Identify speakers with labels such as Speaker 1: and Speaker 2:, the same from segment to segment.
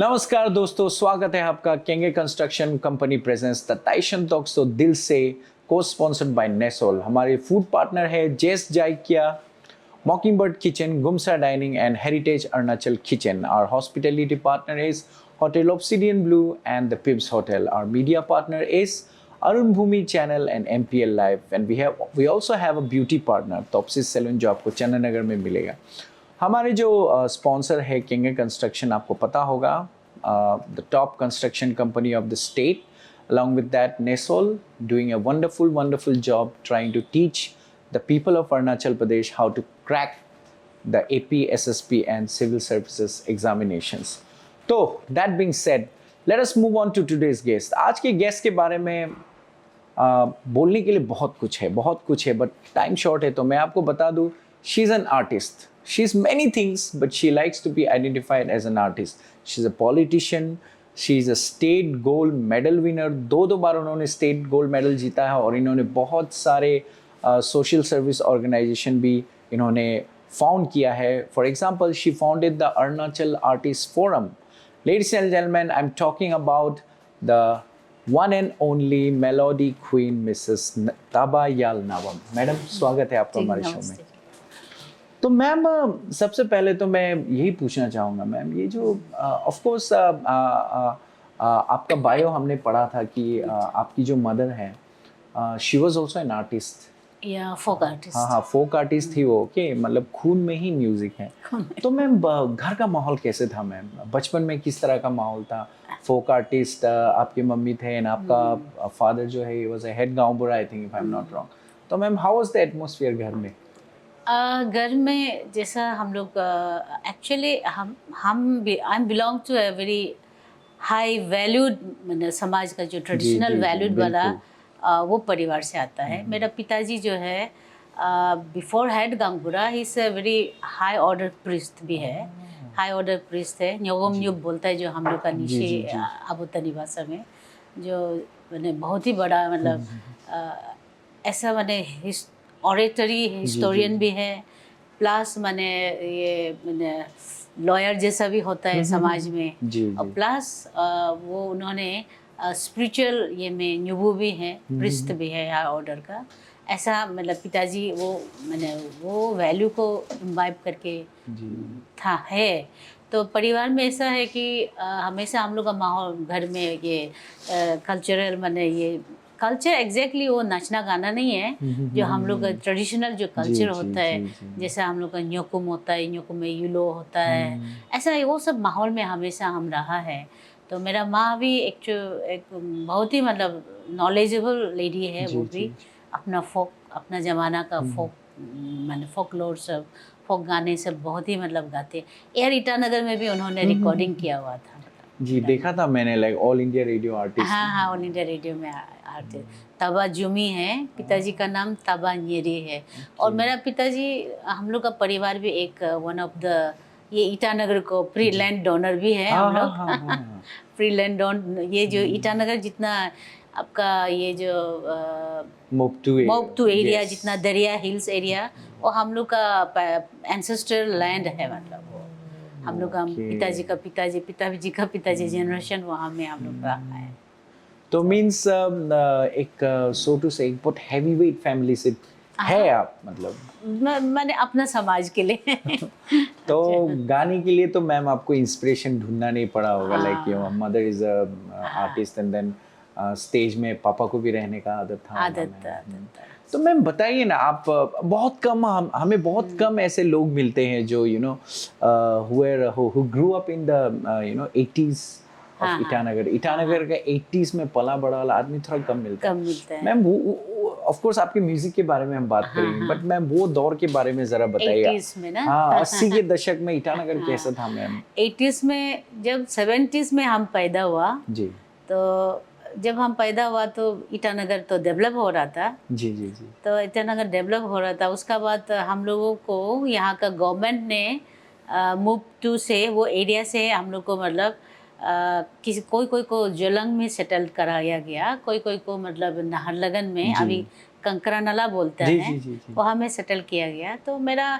Speaker 1: नमस्कार दोस्तों, स्वागत है आपका केंगे कंस्ट्रक्शन कंपनी प्रेजेंस द ताइशन टॉक्स तो दिल से को स्पॉन्सर्ड बाय नेसोल। हमारे फूड पार्टनर है जेस जाइकिया, मॉकिंगबर्ड किचन, गुमसा dining and heritage Arunachal kitchen. Our hospitality partner is Hotel Obsidian Blue and the Pibbs Hotel. Our media partner is Arun Bhumi Channel and MPL Live. And we also have a beauty partner, Topsis Salon, जो आपको चंदन नगर में मिलेगा। हमारे जो sponsor है केंगे construction, आपको पता होगा, the top construction company of the state. Along with that, Nesol doing a wonderful job trying to teach the people of Arunachal Pradesh how to crack the AP, SSP and civil services examinations. तो that being said, let us move on to today's guest. आज के guest के बारे में बोलने के लिए बहुत कुछ है, बट टाइम शॉर्ट है, तो मैं आपको बता दूँ, she is an artist. She is many things, but she likes to be identified as an artist. She's a politician. She is a state gold medal winner. दो बार उन्होंने state gold medal जीता है और इन्होंने बहुत सारे social service organization भी इन्होंने found किया है. For example, she founded the Arunachal Artist Forum. Ladies and gentlemen, I'm talking about the one and only melody queen, Mrs. Taba Yal Nawam. Madam, स्वागत है आपका हमारे शो में. तो मैम, सबसे पहले तो मैं यही पूछना चाहूँगा मैम, ये जो ऑफ कोर्स आपका बायो हमने पढ़ा था कि आपकी जो मदर है, she was also an artist.
Speaker 2: या फोक आर्टिस्ट.
Speaker 1: हाँ, फोक आर्टिस्ट थी वो. ओके, मतलब खून में ही म्यूजिक है. तो मैम, घर का माहौल कैसे था मैम? बचपन में किस तरह का माहौल था? फोक आर्टिस्ट आपकी मम्मी थे एंड आपका फादर जो है, ही वाज अ हेड गांवबुरा, I think, if I am not wrong. तो ma'am, how was the atmosphere घर में?
Speaker 2: घर में जैसा हम लोग actually I am belong to a very high valued, मतलब समाज का जो ट्रेडिशनल वैल्यूड वाला वो परिवार से आता है. मेरा पिताजी जो है बिफोर हेड गांगबुरा, he is a very high order priest भी है. हाई ऑर्डर प्रीस्ट है, न्योगम न्यूब बोलता है जो हम लोग का नीचे आबोतनी भाषा में, जो मैंने बहुत ही बड़ा, मतलब ऐसा मैंने ऑरेटरी हिस्टोरियन भी है, प्लस मैंने ये मैंने लॉयर जैसा भी होता है समाज में, और प्लस वो उन्होंने स्पिरिचुअल ये में न्यूबू भी है, प्रिस्ट भी है हाई ऑर्डर का. ऐसा मतलब पिताजी वो वैल्यू को इम्बाइब करके था है. तो परिवार में ऐसा है कि हमेशा हम लोग का माहौल घर में ये कल्चरल, मैंने ये कल्चर एग्जैक्टली वो नाचना गाना नहीं है, जो हम लोग का ट्रेडिशनल जो कल्चर होता है, जैसे हम लोग का न्योकुम होता है, न्योकुम में यूलो होता है, ऐसा वो सब माहौल में हमेशा हम रहा है. तो मेरा माँ भी एक बहुत ही मतलब नॉलेजेबल लेडी है. वो भी अपना ज़माना का फोक लोर सब, फोक गाने सब बहुत ही मतलब गाते. एयर ईटानगर में भी उन्होंने रिकॉर्डिंग किया हुआ था.
Speaker 1: जी, देखा था मैंने, like all India radio artist.
Speaker 2: हाँ, ऑल इंडिया रेडियो में आर्टिस्ट. तबा जुमी है, पिताजी का नाम तबा न्येरे है. और मेरा पिताजी, हम लोग का परिवार भी एक वन ऑफ द, ये ईटानगर को प्री लैंड डोनर भी है हम लोग. प्री लैंड डोन, ये जो ईटानगर जितना आपका ये जो मोक्तू एरिया, जितना दरिया हिल्स एरिया, वो हम लोग का एंसेस्ट्रल लैंड है. मतलब वो हम लोग का पिताजी का पिताजी का पिताजी जनरेशन वहाँ में हम लोग रहा है.
Speaker 1: तो मीन्स एक सो टू से बहुत हैवी वेट फैमिली से है आप, मतलब
Speaker 2: मैंने अपना समाज के लिए.
Speaker 1: तो गाने के लिए तो मैम आपको इंस्पिरेशन ढूंढना नहीं पड़ा होगा. Like your mother is a artist and then stage में पापा को भी रहने का आदत था. तो मैम बताइए ना, आप बहुत कम, हमें बहुत कम ऐसे लोग मिलते हैं जो who grew up in the 80s of Itanagar. Itanagar का 80s में पला बड़ा वाला आदमी थोड़ा कम मिलता है. मैम, ऑफ कोर्स आपके म्यूजिक के बारे में हम बात करेंगे, बट मैम वो दौर के बारे में जरा बताइए.
Speaker 2: 80s में ना,
Speaker 1: 80 के दशक में ईटानगर कैसा था मैम?
Speaker 2: 80s में, जब 70s में हम पैदा हुआ जी, तो जब हम पैदा हुआ तो ईटानगर तो डेवलप हो रहा था. जी. तो ईटानगर डेवलप हो रहा था. उसका बाद हम लोगों को यहाँ का गवर्नमेंट ने मूव टू से, वो एरिया से हम लोग को मतलब कोई को जोलंग में सेटल कराया गया, कोई को मतलब नाहरलगन में, अभी कंकरा नाला बोलते हैं, वहाँ में सेटल किया गया. तो मेरा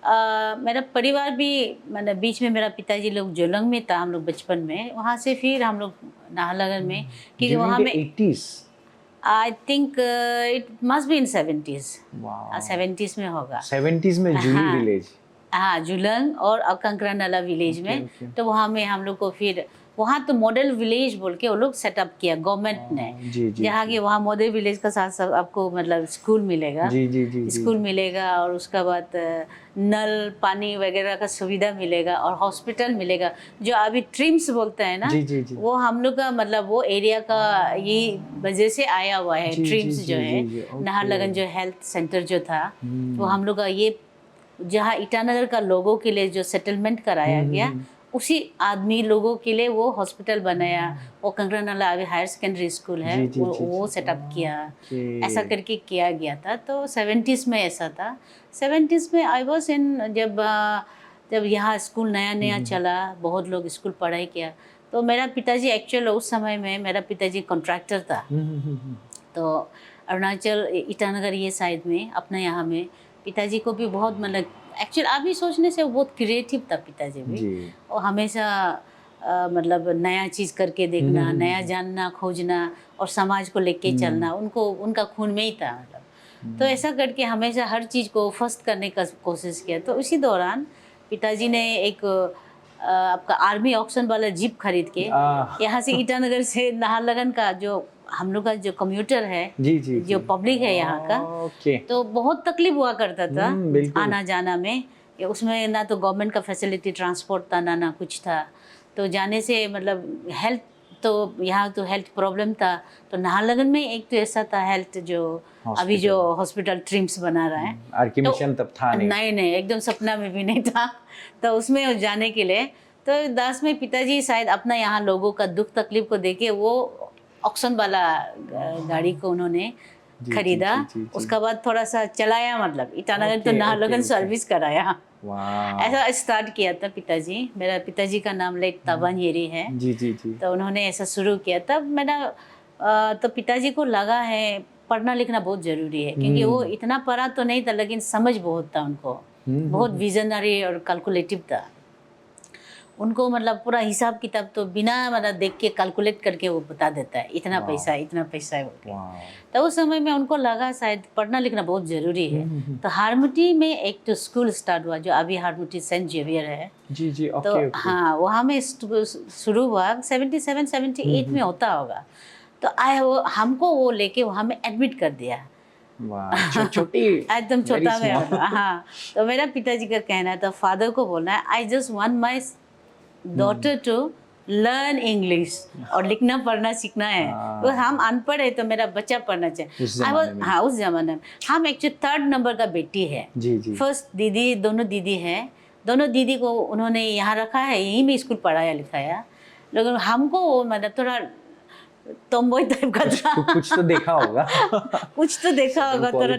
Speaker 2: मेरा परिवार भी मतलब बीच में मेरा पिताजी लोग जोलंग में था, हम लोग बचपन में, वहाँ से फिर हम लोग नाहरलगुन में, क्योंकि वहाँ
Speaker 1: ड्यूरिंग द
Speaker 2: में
Speaker 1: 80s।
Speaker 2: I think it must be in 70s।
Speaker 1: वाह,
Speaker 2: 70s में होगा।
Speaker 1: 70s में जूही
Speaker 2: हाँ
Speaker 1: विलेज।
Speaker 2: हाँ, जुलंग और कंकरा नाला विलेज
Speaker 1: ओके,
Speaker 2: में।
Speaker 1: ओके।
Speaker 2: तो वहाँ में हम लोग को फिर वहाँ तो मॉडल विलेज बोल के वो लोग सेटअप किया गवर्नमेंट ने,
Speaker 1: जी जी
Speaker 2: जहाँ
Speaker 1: जी
Speaker 2: कि वहाँ मॉडल विलेज का साथ साथ आपको मतलब स्कूल मिलेगा,
Speaker 1: जी जी जी जी
Speaker 2: स्कूल मिलेगा और उसका बाद नल पानी वगैरह का सुविधा मिलेगा और हॉस्पिटल मिलेगा। जो अभी ट्रिम्स बोलते हैं ना,
Speaker 1: जी जी जी
Speaker 2: वो हम लोग का मतलब वो एरिया का ये वजह से आया हुआ है।
Speaker 1: जी जी
Speaker 2: ट्रिम्स जो
Speaker 1: जी
Speaker 2: है,
Speaker 1: जी जी ओके।
Speaker 2: नाहरलगुन जो हेल्थ सेंटर जो था, वो हम लोग का ये जहाँ ईटानगर का लोगों के लिए जो सेटलमेंट कराया गया, उसी आदमी लोगों के लिए वो हॉस्पिटल बनाया। वो कंकरा नाला अभी हायर सेकेंडरी स्कूल है,
Speaker 1: जी जी जी
Speaker 2: वो
Speaker 1: जी
Speaker 2: सेटअप किया,
Speaker 1: ओके।
Speaker 2: ऐसा करके किया गया था। तो 70s में ऐसा था। 70s में आई वॉज इन, जब यहाँ स्कूल नया नया चला, बहुत लोग स्कूल पढ़ाई किया। तो मेरा पिताजी एक्चुअल उस समय में मेरा पिताजी कॉन्ट्रैक्टर था। तो अरुणाचल ईटानगर ये साइड में अपना यहाँ में पिताजी को भी बहुत मतलब एक्चुअल अभी सोचने से वो बहुत क्रिएटिव था पिताजी भी।
Speaker 1: जी।
Speaker 2: और हमेशा मतलब नया चीज़ करके देखना, नया जानना, खोजना और समाज को लेके चलना उनको उनका खून में ही था मतलब। तो ऐसा करके हमेशा हर चीज़ को फर्स्ट करने का कोशिश किया। तो इसी दौरान पिताजी ने एक आपका आर्मी ऑक्शन वाला जीप खरीद के यहाँ से ईटानगर से नाहरलगुन का जो हम लोग का जो कम्यूटर है,
Speaker 1: जी जी
Speaker 2: जो पब्लिक है यहाँ का,
Speaker 1: ओके।
Speaker 2: तो बहुत तकलीफ हुआ करता था
Speaker 1: बिल्कुल।
Speaker 2: आना जाना में। कि उसमें ना तो गवर्नमेंट का फैसिलिटी ट्रांसपोर्ट था, ना कुछ था। तो जाने से मतलब हेल्थ, तो यहाँ तो हेल्थ प्रॉब्लम था। तो नाहरलगुन में एक तो ऐसा था हेल्थ जो अभी जो हॉस्पिटल ट्रिम्स बना रहा है,
Speaker 1: आरके मिशन तब था नहीं।
Speaker 2: नहीं एकदम सपना में भी नहीं था। तो उसमें जाने के लिए तो दास में पिताजी शायद अपना यहाँ लोगों का दुख तकलीफ को देखे वो ऑक्शन वाला गाड़ी को उन्होंने खरीदा। उसका बाद थोड़ा सा चलाया, मतलब ईटानगर तो नाहरलगुन सर्विस कराया। ऐसा स्टार्ट किया था पिताजी। मेरा पिताजी का नाम लेट ताबान येरी है।
Speaker 1: जी जी जी।
Speaker 2: तो उन्होंने ऐसा शुरू किया। तब मेरा तो पिताजी को लगा है पढ़ना लिखना बहुत ज़रूरी है, क्योंकि वो इतना पढ़ा तो नहीं था लेकिन समझ बहुत था उनको, बहुत विजनरी और कैलकुलेटिव था उनको। मतलब पूरा हिसाब किताब तो बिना मतलब देख के कैलकुलेट करके वो बता देता है, इतना पैसा है बोल के। तो उस समय में उनको लगा शायद पढ़ना लिखना बहुत ज़रूरी है। तो हारमुटी में एक तो स्कूल स्टार्ट हुआ जो अभी हारमुटी सेंट जेवियर है।
Speaker 1: जी जी ओके
Speaker 2: तो
Speaker 1: ओके।
Speaker 2: हाँ, वहाँ में शुरू हुआ 77-78 में होता होगा। तो हमको वो लेके वहाँ में एडमिट कर दिया।
Speaker 1: छोटी
Speaker 2: एकदम छोटा में होता। हाँ, तो मेरा पिताजी का कहना था, फादर को बोलना है I just want my daughter to learn English, और लिखना पढ़ना सीखना है। तो हम अनपढ़ है तो मेरा बच्चा पढ़ना चाहिए। हाँ, उस जमाने में हम एक्चुअली 3rd नंबर का बेटी है।
Speaker 1: जी जी।
Speaker 2: फर्स्ट दीदी, दोनों दीदी है। दोनों दीदी को उन्होंने यहाँ रखा है, यहीं में स्कूल पढ़ाया लिखाया। लेकिन हमको वो मतलब थोड़ा टॉमबॉय टाइप का था।
Speaker 1: कुछ तो देखा होगा।
Speaker 2: कुछ तो देखा होगा, थोड़ा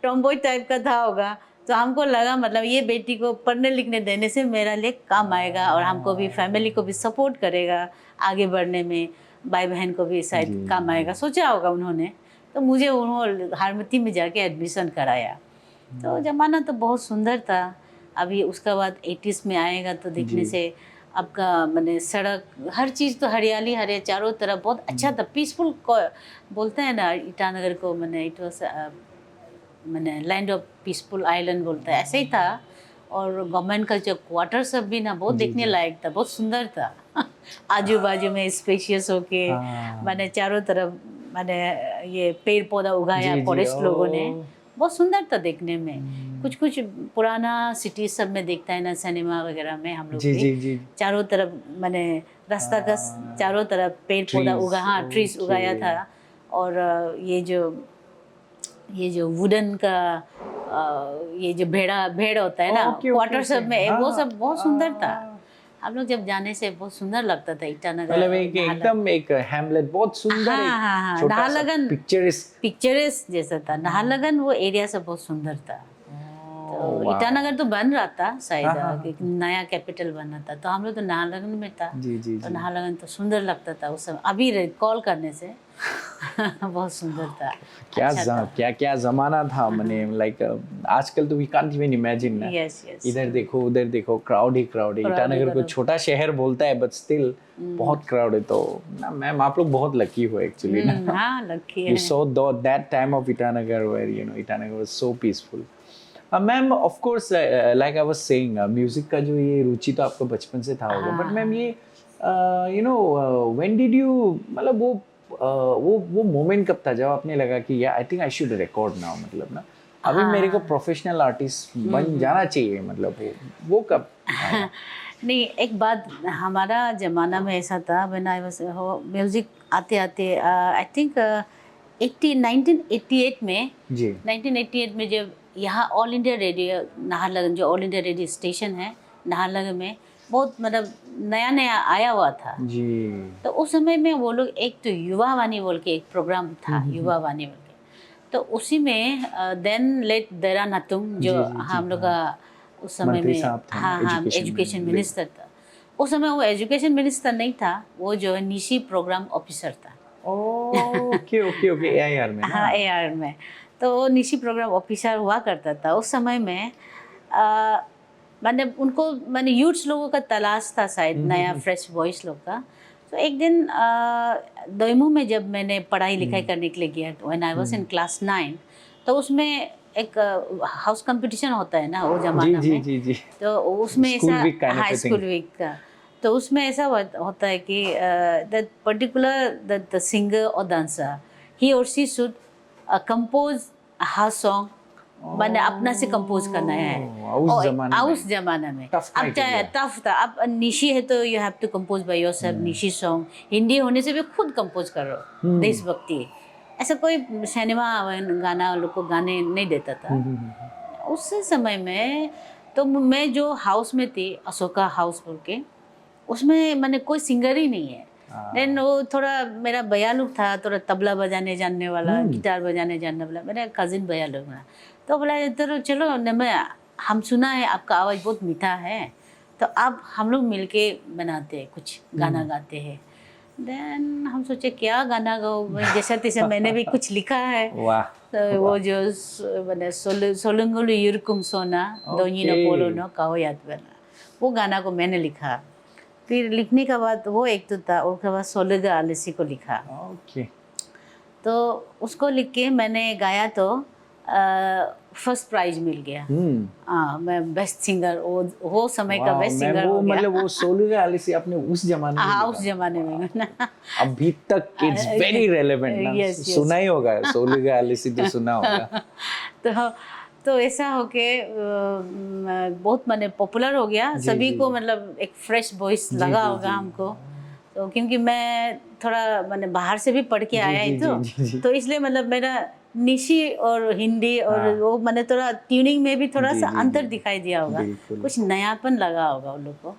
Speaker 2: टॉमबॉय टाइप का था होगा। तो हमको लगा मतलब ये बेटी को पढ़ने लिखने देने से मेरा लिए काम आएगा और हमको भी, फैमिली को भी सपोर्ट करेगा आगे बढ़ने में, भाई बहन को भी शायद काम आएगा, सोचा होगा उन्होंने। तो मुझे उन्होंने हारमती में जाके एडमिशन कराया। तो ज़माना तो बहुत सुंदर था। अभी उसका बाद 80s में आएगा तो देखने से आपका मैंने सड़क हर चीज़ तो हरियाली चारों तरफ बहुत अच्छा था, पीसफुल बोलते हैं ना ईटानगर को, मैंने इट वॉज मैंने लैंड ऑफ पीसफुल आइलैंड बोलता है, ऐसे ही था। और गवर्नमेंट का जो क्वार्टर सब भी ना बहुत देखने लायक था, बहुत सुंदर था। आजू बाजू में स्पेशियस होके मैंने चारों तरफ मैंने ये पेड़ पौधा उगाया फॉरेस्ट लोगों ने, बहुत सुंदर था देखने में। कुछ पुराना सिटी सब में देखता है ना, सिनेमा वगैरह में हम लोग भी चारों तरफ मैंने रास्ता का चारों तरफ पेड़ पौधा ट्रीज उगाया था। और ये जो वुडन का ये जो भेड़ होता है ना क्वार्टर सब में, वो सब बहुत सुंदर था। हम लोग जब जाने से बहुत सुंदर लगता था ईटानगर,
Speaker 1: मतलब एकदम एक हैमलेट बहुत सुंदर।
Speaker 2: हाँ, नाहरलगुन पिक्चरेस जैसा था। नाहरलगुन वो एरिया सब बहुत सुंदर था। तो
Speaker 1: वाह।
Speaker 2: ईटानगर तो बन रहा था शायद,
Speaker 1: हाँ।
Speaker 2: कि नया कैपिटल बना था, तो हम लोग तो नाहरलगुन में था।
Speaker 1: जी जी
Speaker 2: तो
Speaker 1: जी।
Speaker 2: नाहरलगुन तो सुंदर लगता था उस समय, अभी रिकॉल करने से बहुत सुंदर था, अच्छा था।
Speaker 1: क्या क्या जमाना था, मैंने लाइक आजकल तो वी कांट इवन इमेजिन ना।
Speaker 2: Yes yes.
Speaker 1: इधर देखो उधर देखो, क्राउड ही क्राउड है।
Speaker 2: Crowd ही
Speaker 1: ईटानगर को
Speaker 2: crowd।
Speaker 1: छोटा शहर बोलता है बट स्टिल बहुत क्राउड है। तो ना मैम, आप लोग बहुत लकी हो एक्चुअली ना।
Speaker 2: हाँ लकी
Speaker 1: You
Speaker 2: है।
Speaker 1: saw that time of Itanagar where Itanagar was so peaceful. Ma'am of course like I was saying, music का जो ये रुचि तो आपको बचपन से था होगा, बट मैम ये व्हेन डिड यू, मतलब वो मोमेंट कब था जब आपने लगा कि या I think I should record now, मतलब ना अभी मेरे को प्रोफेशनल आर्टिस्ट बन जाना चाहिए, मतलब वो कब आया?
Speaker 2: नहीं, एक बात, हमारा ज़माना में ऐसा था, व्हेन आई वाज म्यूज़िक आते आते आई थिंक 1988 में,
Speaker 1: जी
Speaker 2: 1988 में जब यहाँ ऑल इंडिया रेडियो नाहरलगुन, जो ऑल इंडिया रेडियो स्टेशन है नाहरलगुन में, बहुत मतलब नया नया आया हुआ था।
Speaker 1: जी।
Speaker 2: तो उस समय में वो लोग, एक तो युवा वाणी बोल के एक प्रोग्राम था, युवा वाणी बोल के, तो उसी में देन लेट देरा नातुंग जो
Speaker 1: जी, जी, जी,
Speaker 2: हम लोग का उस समय
Speaker 1: मंत्री
Speaker 2: में,
Speaker 1: साहब थे ना,
Speaker 2: हाँ हाँ,
Speaker 1: education
Speaker 2: एजुकेशन
Speaker 1: में,
Speaker 2: मिनिस्टर था उस समय। वो एजुकेशन मिनिस्टर नहीं था, वो जो है निशी प्रोग्राम ऑफिसर था।
Speaker 1: ओके ओके ओके, एआईआर में ना।
Speaker 2: हाँ एआर में, तो वो निशी प्रोग्राम ऑफिसर हुआ करता था उस समय में। मैंने उनको, मैंने यूथ्स लोगों का तलाश था शायद, नया फ्रेश वॉइस लोग का। तो एक दिन दोईमुख में जब मैंने पढ़ाई लिखाई करने के लिए गया, when I was in class 9, तो उसमें एक हाउस कंपटीशन होता है ना वो
Speaker 1: जी
Speaker 2: ज़माना
Speaker 1: जी
Speaker 2: में।
Speaker 1: जी जी।
Speaker 2: तो उसमें
Speaker 1: School
Speaker 2: ऐसा,
Speaker 1: week kind of
Speaker 2: हाँ
Speaker 1: a thing.
Speaker 2: स्कूल वीक का, तो उसमें ऐसा होता है कि द पर्टिकुलर द सिंगर और डांसर, ही और she should compose her song, मैंने अपना से कंपोज करना है।
Speaker 1: उस जमाने में
Speaker 2: उस जमाना में
Speaker 1: Tough
Speaker 2: अब चाहे
Speaker 1: criteria.
Speaker 2: टफ था, अब निशी है तो you have to compose by yourself, Nishi song, Hindi होने से भी खुद कंपोज करो, देशभक्ति। ऐसा कोई सिनेमा गाना लोग को गाने नहीं देता था उस समय में। तो मैं जो हाउस में थी, अशोका हाउस बोल के, उसमें मैंने कोई सिंगर ही नहीं है। देन वो थोड़ा मेरा भैया लोग था, थोड़ा तबला बजाने जानने वाला, गिटार बजाने जानने वाला, मेरा कजिन भैया लोग ना। तो बोला इधर चलो न, मैं हम सुना है आपका आवाज़ बहुत मीठा है, तो अब हम लोग मिलके बनाते हैं, कुछ गाना गाते हैं। देन हम सोचे क्या गाना गाओ, जैसा तैसा मैंने भी कुछ लिखा है।
Speaker 1: वाह।
Speaker 2: तो वो जो मैंने सोलंगुलु युरकुम सोना दोनिनो पोलो नो काओ याद बना, वो गाना को मैंने लिखा। फिर लिखने के बाद वो एक तो था, उसके बाद सोलगा आलसी को लिखा।
Speaker 1: ओके।
Speaker 2: तो उसको लिख के मैंने गाया, तो फर्स्ट प्राइज मिल गया। हाँ, मैं बेस्ट सिंगर, वो समय का बेस्ट सिंगर
Speaker 1: वो
Speaker 2: हो गया।
Speaker 1: मतलब वो सोलुगा आलिसी आपने उस जमाने में
Speaker 2: हाँ
Speaker 1: लिखा?
Speaker 2: उस जमाने में ना।
Speaker 1: अभी तक इट्स वेरी रेलेवेंट ना।
Speaker 2: Yes, yes.
Speaker 1: सुना ही होगा सोलुगा आलिसी, तो सुना होगा।
Speaker 2: तो ऐसा होके बहुत मैंने पॉपुलर हो गया, सभी को मतलब एक फ्रेश वॉइस लगा होगा हमको। तो क्योंकि मैं थोड़ा मैंने बाहर से भी पढ़ के आया है, तो इसलिए मतलब मेरा निशी और हिंदी और वो मैंने थोड़ा ट्यूनिंग में भी थोड़ा सा अंतर दिखाई दिया होगा, कुछ नयापन लगा होगा उन लोग को।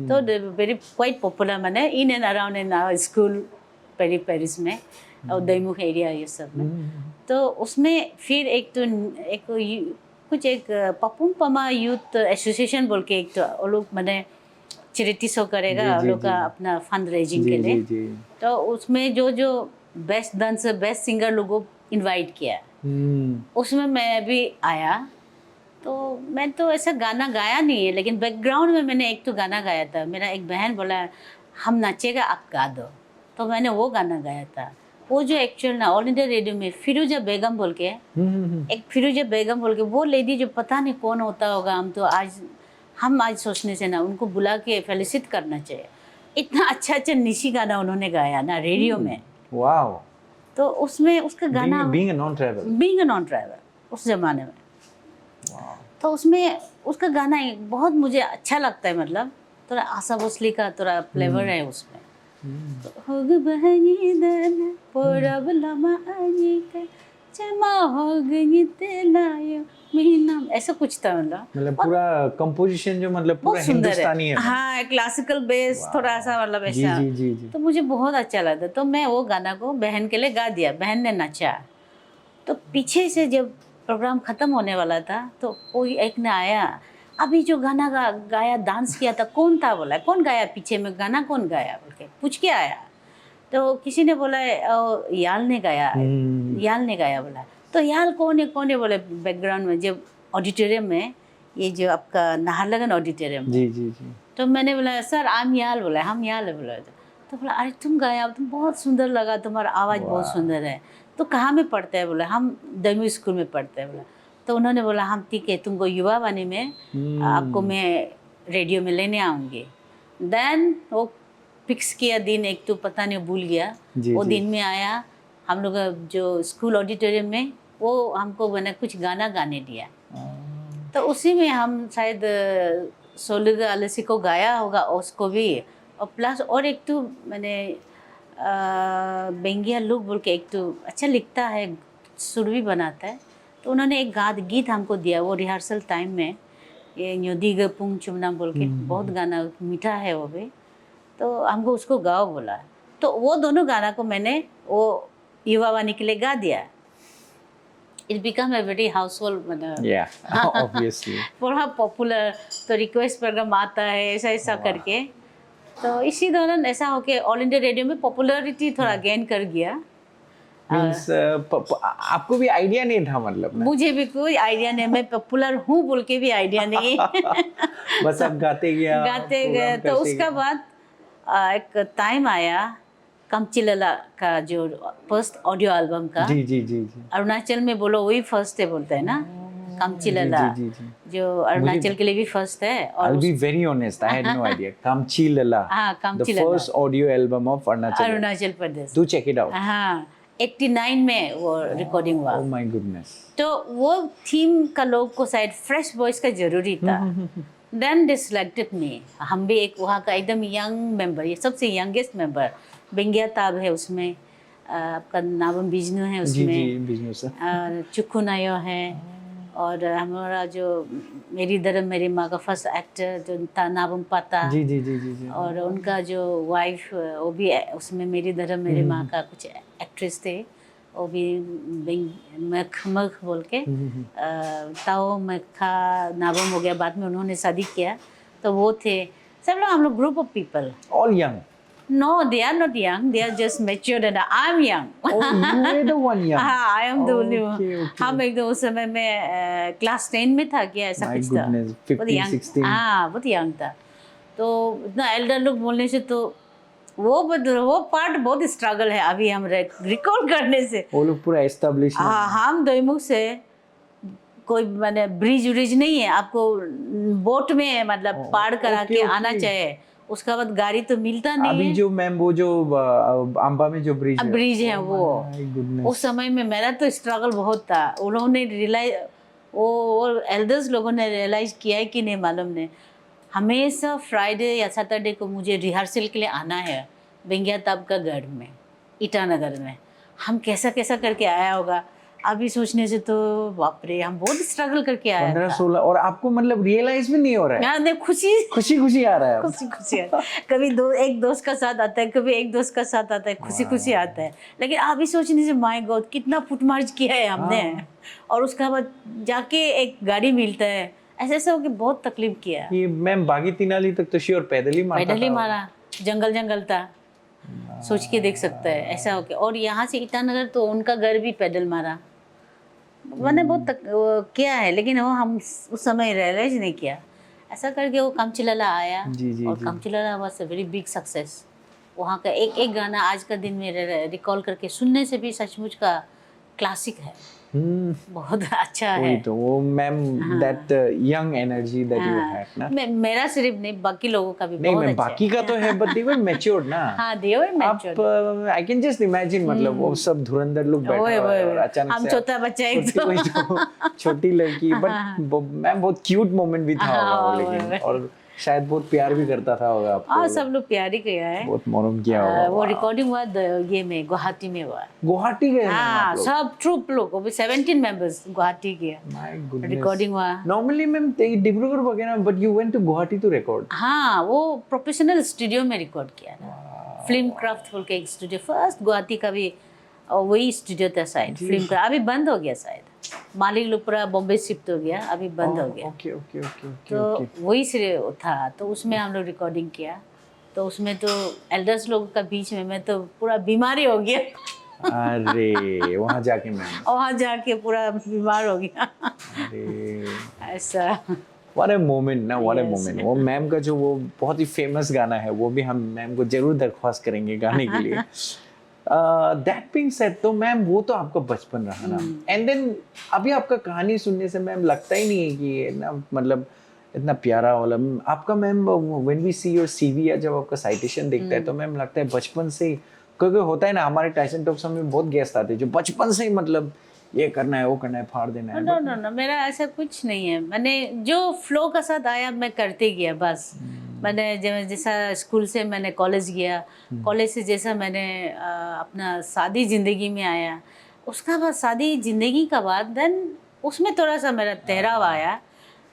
Speaker 2: तो वेरी क्वाइट पॉपुलर मैंने in and around in school Paris में और दैमुख एरिया ये सब में। तो उसमें फिर एक कुछ एक पपुम पमा यूथ एसोसिएशन बोल के एक, तो वो लोग मैंने चैरिटी शो करेगा वो लोग का अपना फंड रेजिंग के लिए। तो उसमें जो बेस्ट डांसर, बेस्ट सिंगर लोगों को इनवाइट किया, उसमें मैं भी आया। तो मैं तो ऐसा गाना गाया नहीं है, लेकिन बैकग्राउंड में मैंने एक तो गाना गाया था। मेरा एक बहन बोला हम नाचेगा आप गा दो, तो मैंने वो गाना गाया था। वो जो एक्चुअल ना ऑल इंडिया रेडियो में फिरोजा बेगम बोल के, एक फिरोजा बेगम बोल के वो लेडी, जो पता नहीं कौन होता होगा, हम आज सोचने से ना उनको बुला के फेलिसिट करना चाहिए। इतना अच्छा निशी गाना उन्होंने गाया ना रेडियो में।
Speaker 1: वाओ।
Speaker 2: तो उसमें उसका गाना
Speaker 1: बीइंग अ नॉन ट्रैवलर
Speaker 2: उस जमाने में, तो उसमें उसका गाना बहुत मुझे अच्छा लगता है। मतलब थोड़ा आशा भोसले का थोड़ा फ्लेवर है उसमें। होग बहनी दन पोरब लमा आनी का चमा होग निते लायो मीनम, ऐसा कुछ था।
Speaker 1: मतलब पूरा कंपोजिशन जो मतलब पूरा
Speaker 2: बहुत सुंदर
Speaker 1: हिंदुस्तानी है।
Speaker 2: हाँ, क्लासिकल बेस थोड़ा सा, मतलब ऐसा।
Speaker 1: जी।
Speaker 2: तो मुझे बहुत अच्छा लगता, तो मैं वो गाना को बहन के लिए गा दिया, बहन ने नाचा। तो पीछे से जब प्रोग्राम ख़त्म होने वाला था तो कोई एक ने आया, अभी जो गाना गाया डांस किया था कौन था, बोला कौन गाया पीछे में गाना, कौन गाया बोल के पूछ के आया। तो किसी ने बोला याल ने गाया, याल ने गाया बोला। तो याल कौन है बोले बैकग्राउंड में, जब ऑडिटोरियम में, ये जो आपका नाहरलगुन ऑडिटोरियम।
Speaker 1: जी जी जी।
Speaker 2: तो मैंने बोला सर आम याल, बोला हम याल है बोला। तो बोला अरे तुम गाया, तुम बहुत सुंदर लगा, तुम्हारा आवाज़ बहुत सुंदर है। तो कहाँ में पढ़ते हैं, बोला हम दमी स्कूल में पढ़ते हैं बोला। तो उन्होंने बोला हम ठीक है, तुमको युवा वाणी में आपको मैं रेडियो में लेने आऊँगी। देन वो फिक्स किया दिन, एक तो पता नहीं भूल गया, वो दिन में आया हम लोग जो स्कूल ऑडिटोरियम में, वो हमको मैंने कुछ गाना गाने दिया। तो उसी में हम शायद सोलगा अलसी को गाया होगा उसको भी, और प्लस और एक तो मैंने बेंगिया लुक बोल के, एक तो अच्छा लिखता है, सुर भी बनाता है, तो उन्होंने एक गीत हमको दिया वो रिहर्सल टाइम में, ये न्योदीग पुंग चुमना बोल के, बहुत गाना मीठा है वो भी, तो हमको उसको गाओ बोला। तो वो दोनों गाना को मैंने वो युवा वाणी के लिए गा दिया। It became a very household मतलब,
Speaker 1: obviously
Speaker 2: पूरा पॉपुलर। तो रिक्वेस्ट प्रोग्राम आता है ऐसा ऐसा करके, तो इसी दौरान ऐसा हो के ऑल इंडिया रेडियो में पॉपुलैरिटी थोड़ा गेन कर गया।
Speaker 1: मीन्स आपको भी आइडिया नहीं था मतलब ना?
Speaker 2: मुझे भी कोई आइडिया नहीं, मैं पॉपुलर हूँ बोल के भी आइडिया नहीं।
Speaker 1: बस आप गाते गए।
Speaker 2: तो उसका बाद एक टाइम आया कमचिलला का जो फर्स्ट ऑडियो एल्बम का।
Speaker 1: जी जी जी जी।
Speaker 2: अरुणाचल में बोलो वही फर्स्ट है बोलते हैं ना, कमचिलला, जो अरुणाचल के लिए भी फर्स्ट है। और
Speaker 1: I'll be very honest, I had no idea. Kamchilala,
Speaker 2: हाँ,
Speaker 1: the
Speaker 2: Kamchilala,
Speaker 1: first audio album of
Speaker 2: Arunachal Pradesh.
Speaker 1: Do check it out.
Speaker 2: हाँ, 89 में वो रिकॉर्डिंग हुआ।
Speaker 1: Oh my goodness.
Speaker 2: तो वो थीम का लोग को शायद फ्रेश वॉइस का जरूरी था। Then they selected me. हम भी एक वहाँ का एकदम यंग मेंबर, ये सबसे यंगेस्ट मेंबर, बेंगिया ताब है उसमें, आपका नाबम बिजनू है उसमें,
Speaker 1: जी बिजनू सर,
Speaker 2: और चुक्कू नायो है, और हमारा जो मेरी धर्म मेरी माँ का फर्स्ट एक्टर जो था नाबम पाता,
Speaker 1: जी जी जी जी जी,
Speaker 2: और उनका जो वाइफ वो भी उसमें मेरी धर्म मेरी माँ का कुछ एक्ट्रेस थे, वो भी मख बोल के, ताओ मखा नाबम हो गया, बाद में उन्होंने शादी किया, तो वो थे सब लोग, हम लोग group of people.
Speaker 1: All young.
Speaker 2: No, they are not young. They are just matured and I'm young.
Speaker 1: Oh, you were the one young.
Speaker 2: हाँ, I am the only one.
Speaker 1: Okay.
Speaker 2: हम एकदम उस समय में क्लास 10 में था क्या, ऐसा कुछ था।
Speaker 1: My goodness, 15, 16.
Speaker 2: हाँ, बहुत यंग था। तो इतना एल्डर लोग बोलने से तो वो पार्ट बहुत स्ट्रगल है अभी हम रिकॉर्ड करने से।
Speaker 1: वो लोग पूरा एस्टेब्लिश।
Speaker 2: हाँ, हम दोईमुख से कोई मैंने ब्रिज नहीं है, आपको बोट में मतलब पार करा के आना चाहिए, उसका बाद गाड़ी तो मिलता नहीं
Speaker 1: अभी
Speaker 2: है।
Speaker 1: जो मैम वो जो अंबा में जो ब्रिज
Speaker 2: है वो उस समय में मेरा तो स्ट्रगल बहुत था। उन्होंने रियलाइज, वो एल्डर्स लोगों ने रियलाइज किया है कि नहीं मालूम नहीं, हमेशा फ्राइडे या सैटरडे को मुझे रिहर्सल के लिए आना है बेंगिया ताब का गढ़ में, ईटानगर में। हम कैसा कैसा करके आया होगा, अभी सोचने से तो बाप रे, हम बहुत स्ट्रगल करके आया
Speaker 1: 15-16, और आपको मतलब रियलाइज भी नहीं हो रहा है? खुशी आ रहा है।
Speaker 2: खुशी आता है। कभी एक दोस्त का साथ आता है, कभी एक दोस्त का साथ आता है, खुशी आता है। लेकिन अभी सोचने से माय गॉड कितना फुटमार्च किया है हमने। और उसके बाद जाके एक गाड़ी मिलता है, ऐसे होके बहुत तकलीफ किया है।
Speaker 1: ये मैम बागी तिनाली तक तो श्योर पैदल ही मारा,
Speaker 2: जंगल था, सोच के देख सकता है ऐसा हो के। और यहाँ से ईटानगर तो उनका घर भी पैदल मारा, मैंने बहुत किया है, लेकिन वो हम उस समय रियलाइज नहीं किया। ऐसा करके वो कमचिलला आया, और कमचिलला was a very big success. वहाँ का एक एक गाना आज का दिन में रिकॉल करके सुनने से भी सचमुच का क्लासिक है, बहुत अच्छा है।
Speaker 1: तो वो ma'am that young energy that you had ना,
Speaker 2: मेरा सिर्फ नहीं बाकी लोगों का भी बहुत अच्छा है।
Speaker 1: बाकी का तो है, बट दे वर मैच्योर्ड ना।
Speaker 2: हाँ, दे वर मैच्योर्ड।
Speaker 1: आप आई कैन जस्ट इमेजिन, मतलब वो सब धुरंधर लोग बैठे हुए हैं और अचानक
Speaker 2: हम छोटा बच्चा एक
Speaker 1: छोटी लड़की, बट मैम बहुत क्यूट मोमेंट भी था होगा, लेकिन और शायद बहुत प्यार भी करता था होगा आपको।
Speaker 2: हाँ, सब लोग प्यार ही किया है, बहुत
Speaker 1: मरम किया होगा।
Speaker 2: वो रिकॉर्डिंग हुआ ये में गुवाहाटी में हुआ।
Speaker 1: गुवाहाटी गए?
Speaker 2: हाँ, सब ट्रूप लोग, वो भी 17 मेंबर्स गुवाहाटी गया, रिकॉर्डिंग हुआ।
Speaker 1: नॉर्मली मैम डिब्रूगढ़ वगैरह, but you went to Guwahati to record?
Speaker 2: हाँ, वो प्रोफेशनल स्टूडियो में रिकॉर्ड किया था, फिल्म क्राफ्ट बोल के एक स्टूडियो, फर्स्ट गुवाहाटी का भी वही स्टूडियो था शायद, फिल्म क्राफ्ट, अभी बंद हो गया शायद। मालिक लोग पूरा बॉम्बे शिफ्ट हो गया, अभी बंद हो गया।
Speaker 1: ओके ओके ओके ओके
Speaker 2: तो
Speaker 1: ओके।
Speaker 2: वही से था, तो उसमें हम लोग रिकॉर्डिंग किया। तो उसमें तो एल्डर्स लोगों का बीच में मैं तो पूरा बीमारी हो गया।
Speaker 1: अरे वहाँ जाके मैम,
Speaker 2: वहाँ जाके पूरा बीमार हो गया।
Speaker 1: अरे
Speaker 2: ऐसा।
Speaker 1: व्हाट अ मोमेंट ना, व्हाट अ
Speaker 2: Yes.
Speaker 1: मोमेंट। वो मैम का जो वो बहुत ही फेमस गाना है, वो भी हम मैम को जरूर दरख्वास्त करेंगे गाने के लिए। दैट बीइंग सेड, तो मैम वो तो आपका बचपन रहा ना, एंड देन अभी आपका कहानी सुनने से मैम लगता ही नहीं है कि ये ना मतलब इतना प्यारा वाला आपका ma'am. When we see your CV या जब आपका साइटेशन देखता है तो मैम लगता है बचपन से ही, क्योंकि होता है ना हमारे टाइसन टॉक्स में बहुत गेस्ट आते हैं जो बचपन से ही मतलब ये करना है वो करना है फाड़ देना है।
Speaker 2: नो नो नो, मेरा ऐसा कुछ नहीं है। मैंने जो फ्लो का साथ आया मैं करते गया बस। मैंने जैसा स्कूल से मैंने कॉलेज गया, कॉलेज से जैसा मैंने अपना शादी ज़िंदगी में आया, उसका बाद शादी ज़िंदगी का बाद देन उसमें थोड़ा सा मेरा ठहराव आया।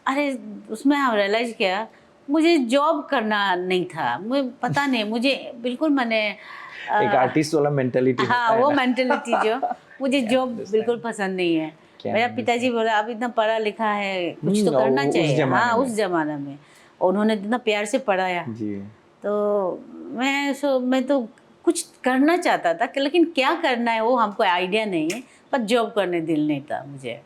Speaker 2: अरे उसमें हम रियलाइज़ किया मुझे जॉब करना नहीं था, मुझे पता नहीं, मुझे बिल्कुल मैंने
Speaker 1: एक आर्टिस्ट वाला मेंटालिटी होता
Speaker 2: हाँ
Speaker 1: है
Speaker 2: वो
Speaker 1: ना।
Speaker 2: मेंटेलिटी जो मुझे जॉब बिल्कुल पसंद नहीं है।
Speaker 1: क्या
Speaker 2: मेरा पिताजी बोला अब इतना पढ़ा लिखा है कुछ तो करना
Speaker 1: उस
Speaker 2: चाहिए।
Speaker 1: जमाने
Speaker 2: हाँ
Speaker 1: में।
Speaker 2: उस जमाने में उन्होंने इतना प्यार से पढ़ाया,
Speaker 1: जी।
Speaker 2: तो मैं तो कुछ करना चाहता था लेकिन क्या करना है वो हमको आइडिया नहीं है, पर जॉब करने दिल नहीं था मुझे।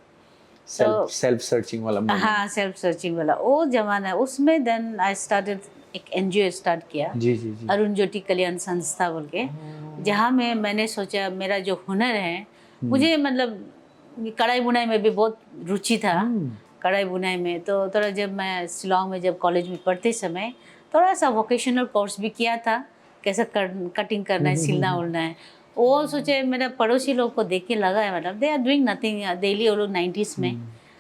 Speaker 1: सेल्फ सर्चिंग वाला मोमेंट।
Speaker 2: हाँ सेल्फ सर्चिंग वाला वो जमाना है। उसमें देन आई स्टार्टेड एक एनजीओ स्टार्ट किया,
Speaker 1: जी जी जी।
Speaker 2: अरुण ज्योति कल्याण संस्था बोल के, जहाँ में मैंने सोचा मेरा जो हुनर है, मुझे मतलब कढ़ाई बुनाई में भी बहुत रुचि था। कढ़ाई बुनाई में तो थोड़ा जब मैं शिलांग में जब कॉलेज में पढ़ते समय थोड़ा सा वोकेशनल कोर्स भी किया था, कैसे कटिंग करना है, सिलना उलना है। वो सोचे मेरा पड़ोसी लोग को देख के लगा है मतलब they are doing nothing daily. वो लोग 90s में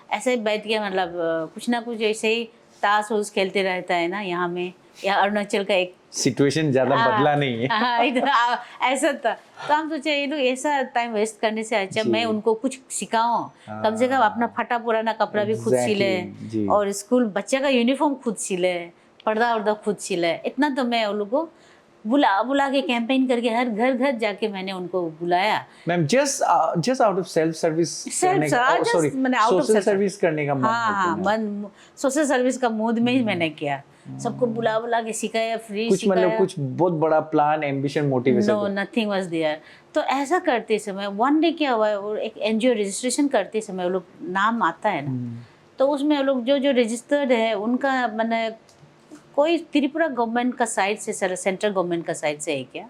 Speaker 2: ऐसे ही बैठ के मतलब कुछ ना कुछ ऐसे ही ताश वूश खेलते रहता है ना यहाँ में, या अरुणाचल का एक
Speaker 1: सिचुएशन ज्यादा बदला नहीं है।
Speaker 2: हाँ इधर ऐसा था। तो हम सोचे ये लोग ऐसा टाइम वेस्ट करने से अच्छा मैं उनको कुछ सिखाऊं, कम से कम अपना फटा पुराना कपड़ा भी खुद सिले
Speaker 1: जी।
Speaker 2: और स्कूल बच्चे का यूनिफॉर्म खुद सिले, पर्दा वर्दा खुद सिले। इतना तो मैं उन लोगों को बुला बुला के कैंपेन करके हर घर घर जाके मैंने उनको बुलाया।
Speaker 1: Ma'am just out of self service करने का, सॉरी सोशल सर्विस करने का मन
Speaker 2: हाँ मन सोशल सर्विस का मूड में ही मैंने किया, सबको बुला बुला के सिखाया, फ्री
Speaker 1: कुछ
Speaker 2: सिखाया।
Speaker 1: मतलब कुछ बहुत बड़ा plan, ambition, motivation?
Speaker 2: No nothing was there. तो ऐसा करते समय वन डे क्या हुआ, और एक एनजीओ रजिस्ट्रेशन करते समय वो लोग नाम आता है ना, तो उसमें वो लोग जो जो रजिस्टर्ड है उनका मैंने कोई त्रिपुरा गवर्नमेंट का साइड से, सेंट्रल गवर्नमेंट का साइड से है क्या,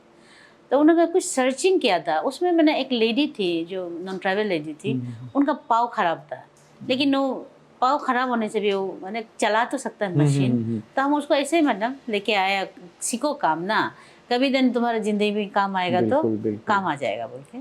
Speaker 2: तो उन्होंने कुछ सर्चिंग किया था। उसमें मैंने एक लेडी थी जो नॉन ट्राइबल लेडी थी, उनका पाँव खराब था, लेकिन वो पाँव खराब होने से भी वो मैंने चला तो सकता है मशीन, तो हम उसको ऐसे ही मतलब लेके आया, सीखो काम ना, कभी दिन तुम्हारा ज़िंदगी में काम आएगा तो काम आ जाएगा बोल के।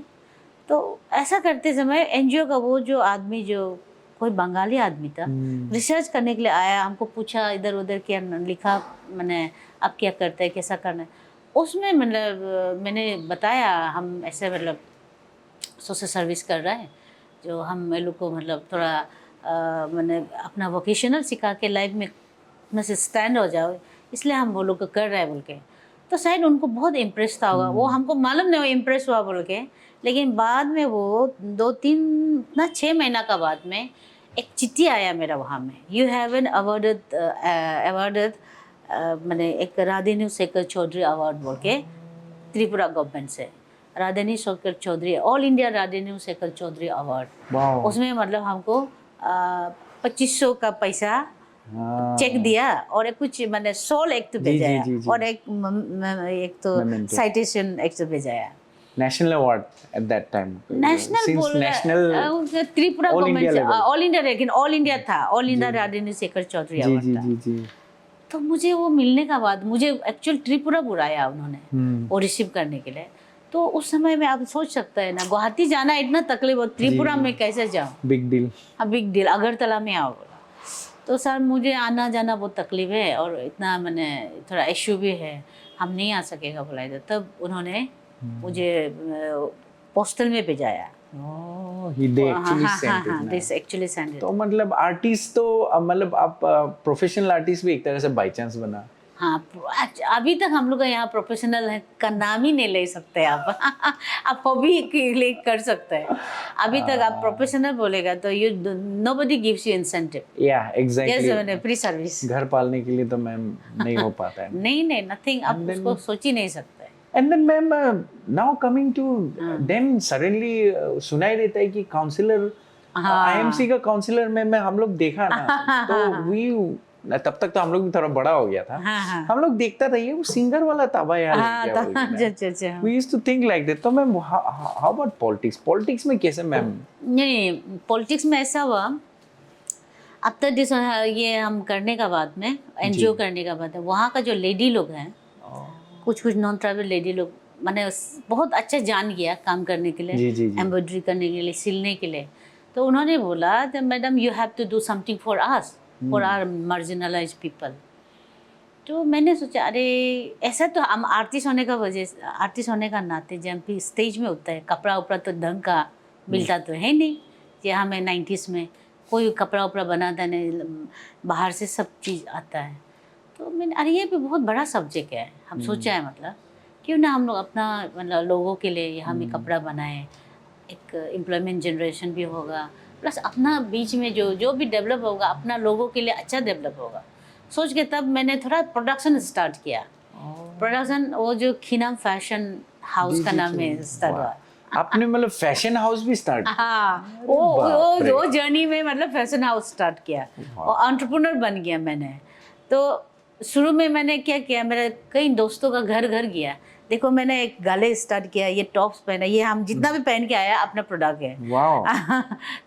Speaker 2: तो ऐसा करते समय एनजीओ का वो जो आदमी, जो कोई बंगाली आदमी था, रिसर्च करने के लिए आया, हमको पूछा इधर उधर क्या लिखा, मैंने अब क्या करते हैं, कैसा करना है। उसमें मतलब मैंने बताया हम ऐसे मतलब सोशल सर्विस कर रहे हैं, जो हम लोग को मतलब थोड़ा मैंने अपना वोकेशनल सिखा के लाइफ में से स्टैंड हो जाओ, इसलिए हम वो लोग को कर रहे हैं बोल के। तो शायद उनको बहुत इम्प्रेस था होगा, वो हमको मालूम नहीं वो इम्प्रेस हुआ बोल के। लेकिन बाद में वो 6 महीना का बाद में एक चिट्ठी आया मेरा वहाँ में, यू हैव एन अवार्डेड मैंने एक राधिनी शेखर चौधरी अवार्ड बोल के त्रिपुरा गवर्नमेंट से, Radhini Shekhar Chaudhary, all India Radhini Shekhar Chaudhary award. उसमें मतलब हमको 2500 का पैसा चेक दिया और एक कुछ मैंने सोल एक्ट भेजाया और एक तो साइटेशन एक्ट भेजाया।
Speaker 1: National award at that time,
Speaker 2: national Tripura government से, ऑल इंडिया, लेकिन ऑल इंडिया था, all India Radhini Shekhar Chaudhary award था।
Speaker 1: जी।
Speaker 2: तो मुझे वो मिलने का बाद मुझे एक्चुअल त्रिपुरा बुलाया उन्होंने वो रिसीव करने के लिए। तो उस समय में आप सोच सकते हैं ना, गुवाहाटी जाना इतना तकलीफ, और त्रिपुरा में कैसे जाऊँ,
Speaker 1: बिग डील।
Speaker 2: हाँ बिग डील, अगरतला में आओ। तो सर मुझे आना जाना बहुत तकलीफ है और इतना मैंने थोड़ा इश्यू भी है, हम नहीं आ सकेगा बोला था। तब उन्होंने मुझे पोस्टल में भेजाया। Actually send.
Speaker 1: तो मतलब आर्टिस्ट तो मतलब आप प्रोफेशनल आर्टिस्ट भी एक तरह से बाय चांस बना,
Speaker 2: हाँ, अभी तक हम लोग का यहाँ प्रोफेशनल है का नाम ही नहीं ले सकते आप। आप हॉबी के लिए कर सकते हैं। अभी तक आप प्रोफेशनल बोलेगा तो you nobody gives you incentive.
Speaker 1: या एग्जैक्टली,
Speaker 2: मैंने फ्री सर्विस।
Speaker 1: घर पालने के लिए तो मैम नहीं हो पाता है।
Speaker 2: नहीं, नथिंग, आप
Speaker 1: And then-
Speaker 2: उसको सोच ही नहीं सकते।
Speaker 1: And then ma'am, now coming to, then suddenly सुनाई देता है कि काउंसलर, आईएमसी का काउंसलर में हम लोग देखा ना, तो वी, तब तक तो हम लोग भी थोड़ा बड़ा हो गया था। हम लोग देखता था ये वो सिंगर वाला तबा यार
Speaker 2: अच्छा।
Speaker 1: We used to think like that. तो ma'am how about politics, politics में कैसे मैम?
Speaker 2: नहीं, पॉलिटिक्स में ऐसा हुआ, अब तक ये हम करने का बाद में, एनजीओ करने का बाद, वहाँ का जो लेडी लोग हैं, कुछ नॉन ट्राइबल लेडी लोग, मैंने बहुत अच्छा जान गया काम करने के लिए, एम्ब्रॉयडरी करने के लिए, सिलने के लिए। तो उन्होंने बोला कि madam you have to do something for us, for our marginalise people. तो मैंने सोचा अरे ऐसा तो हम आर्टिस्ट होने का नाते जब भी स्टेज में होता है, कपड़ा उपड़ा तो ढंग का मिलता तो है नहीं। कि हमें 90s में कोई कपड़ा उपड़ा बनाता नहीं, बाहर से सब चीज़ आता है। तो मैंने अरे ये भी बहुत बड़ा सब्जेक्ट है, हम सोचा है मतलब क्यों ना हम लोग अपना मतलब लोगों के लिए यहाँ में कपड़ा बनाएं, एक एम्प्लॉयमेंट जनरेशन भी होगा, प्लस अपना बीच में जो भी डेवलप होगा अपना लोगों के लिए अच्छा डेवलप होगा। सोच के तब मैंने थोड़ा प्रोडक्शन स्टार्ट किया। प्रोडक्शन वो जो खीनाम फैशन हाउस का नाम है स्टार्ट हुआ।
Speaker 1: आपने मतलब फैशन हाउस भी स्टार्ट?
Speaker 2: हाँ, वो जर्नी में मतलब फैशन हाउस स्टार्ट किया और एंटरप्रेन्योर बन गया मैंने। तो शुरू में मैंने क्या किया, मेरे कई दोस्तों का घर गया, देखो मैंने एक गाले स्टार्ट किया, ये टॉप्स पहना, ये हम जितना भी पहन के आया अपना प्रोडक्ट है।
Speaker 1: वाह।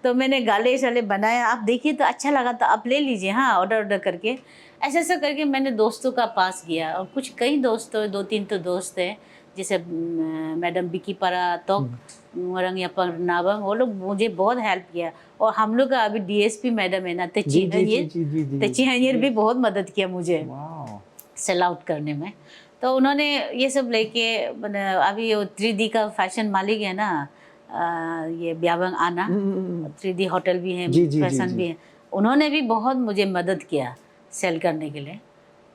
Speaker 2: तो मैंने गाले शाले बनाया, आप देखिए तो अच्छा लगा तो आप ले लीजिए, हाँ ऑर्डर करके ऐसा करके मैंने दोस्तों का पास गया। और कुछ कई दोस्त, 2-3 तो दोस्त हैं, जैसे मैडम बिकी परा तोक रंग या पर नाबा, वो लोग मुझे बहुत हेल्प किया। और हम लोग का अभी डीएसपी मैडम है ना, तेची हनियर भी बहुत मदद किया मुझे सेल आउट करने में। तो उन्होंने ये सब लेके अभी वो 3D का फैशन मालिक है ना, ये ब्यावंग आना, 3D होटल भी है, फैशन भी है, उन्होंने भी बहुत मुझे मदद किया सेल करने के लिए।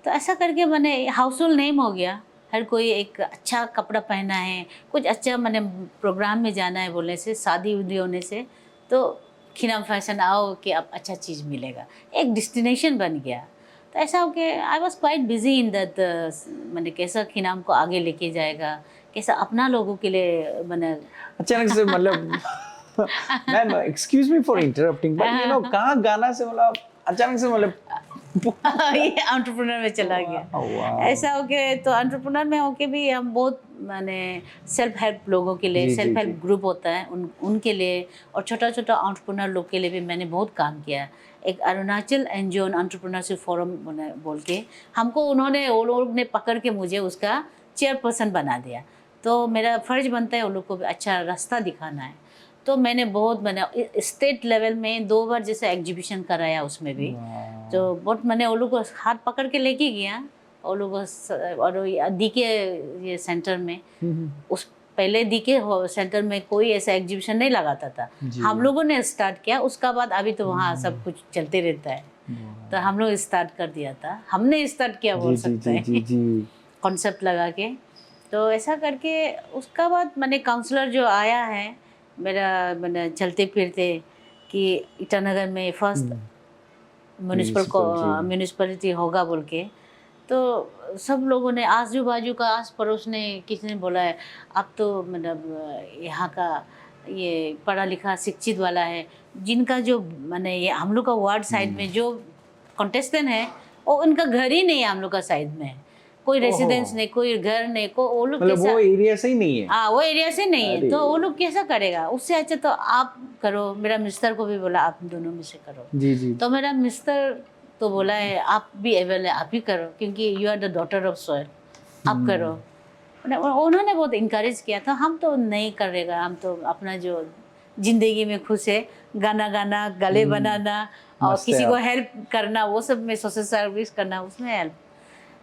Speaker 2: तो ऐसा करके मैंने हाउसहोल्ड नेम हो गया। हर कोई एक अच्छा कपड़ा पहना है, कुछ अच्छा मैंने प्रोग्राम में जाना है बोलने से, शादी उदी होने से, तो खीनाम फैशन आओ कि अब अच्छा चीज़ मिलेगा, एक डेस्टिनेशन बन गया। तो ऐसा हो कि I was quite busy in that, मैंने कैसा खीनाम को आगे लेके जाएगा, कैसा अपना लोगों के लिए मैंने
Speaker 1: अचानक से मतलब ma'am excuse me for interrupting, but you know कहाँ गाना से मतलब अचानक से मतलब
Speaker 2: ये एंटरप्रेन्योर में चला गया। ऐसा हो के तो एंटरप्रेन्योर में होके भी हम बहुत माने सेल्फ हेल्प लोगों के लिए, सेल्फ हेल्प ग्रुप होता है उनके लिए, और छोटा एंटरप्रेन्योर लोग के लिए भी मैंने बहुत काम किया। एक अरुणाचल एनजीओ एंटरप्रेन्योरशिप फोरम बोल के हमको उन्होंने, वो लोग ने पकड़ के मुझे उसका चेयरपर्सन बना दिया। तो मेरा फ़र्ज बनता है उन लोग को भी अच्छा रास्ता दिखाना है। तो मैंने स्टेट लेवल में 2 बार जैसे एग्जीबिशन कराया उसमें भी। तो बहुत मैंने वो लोग को हाथ पकड़ के लेके गया, वो लोग और डीके ये सेंटर में, उस पहले डीके सेंटर में कोई ऐसा एग्जीबिशन नहीं लगाता था, हम लोगों ने स्टार्ट किया। उसका बाद अभी तो वहाँ सब कुछ चलते रहता है, तो हम लोग स्टार्ट कर दिया था, हमने स्टार्ट किया बोल सकते हैं, कॉन्सेप्ट लगा के। तो ऐसा करके उसका बाद मैंने काउंसलर जो आया है मेरा, मैंने चलते फिरते कि ईटानगर में फर्स्ट म्यूनिसिपलिटी होगा बोल के, तो सब लोगों ने, आजू बाजू का आस पड़ोस ने, किसी ने बोला है अब तो मतलब यहाँ का ये पढ़ा लिखा शिक्षित वाला है, जिनका जो मैंने ये हम लोग का वार्ड साइड में जो कॉन्टेस्टेंट है वो उनका घर ही नहीं है हम लोग का साइड में, कोई रेसिडेंस नहीं, कोई घर नहीं, को वो लोग
Speaker 1: मतलब वो एरिया से ही नहीं है।
Speaker 2: हाँ, वो एरिया से नहीं है, तो वो लोग कैसा करेगा। उससे अच्छा तो आप करो। मेरा मिस्टर को भी बोला आप दोनों में से करो।
Speaker 1: जी।
Speaker 2: तो मेरा मिस्टर तो बोला है आप भी एबल है, आप ही करो, क्योंकि you are the daughter of soil, आप करो। उन्होंने बहुत इनकरेज किया था। हम तो नहीं करेगा, हम तो अपना जो जिंदगी में खुश है, गाना गले बनाना और किसी को हेल्प करना, वो सब में सोशल सर्विस करना, उसमें हेल्प।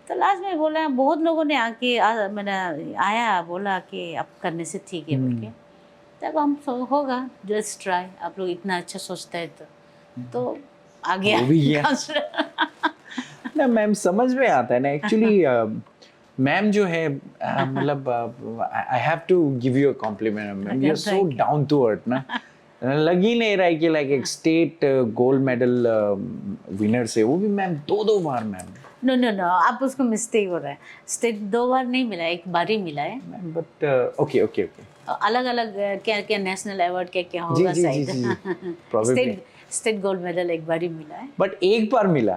Speaker 2: तो लास्ट में बोला, बहुत लोगों ने आके मैंने आया बोला कि आप करने से ठीक है बोल के, तब हम होगा जस्ट ट्राई, आप लोग इतना अच्छा सोचता है तो आ गया।
Speaker 1: ना मैम समझ में आता है ना एक्चुअली मैम जो है मतलब I have to give you a compliment ma'am, you are so down to earth ना, लग ही नहीं रहा है कि लाइक एक स्टेट गोल्ड मेडल विनर से, वो भी मैम 2 बार मैम।
Speaker 2: नो नो नो, आप उसको मिस्टेक हो रहा है, स्टेट 2 बार नहीं मिला, 1 बार ही मिला है।
Speaker 1: Ma'am but okay okay okay,
Speaker 2: अलग अलग क्या क्या नेशनल अवार्ड क्या क्या
Speaker 1: जी
Speaker 2: होगा
Speaker 1: जी जी
Speaker 2: शायद।
Speaker 1: जी probably,
Speaker 2: स्टेट गोल्ड मेडल 1 बार ही मिला है।
Speaker 1: बट 1 बार मिला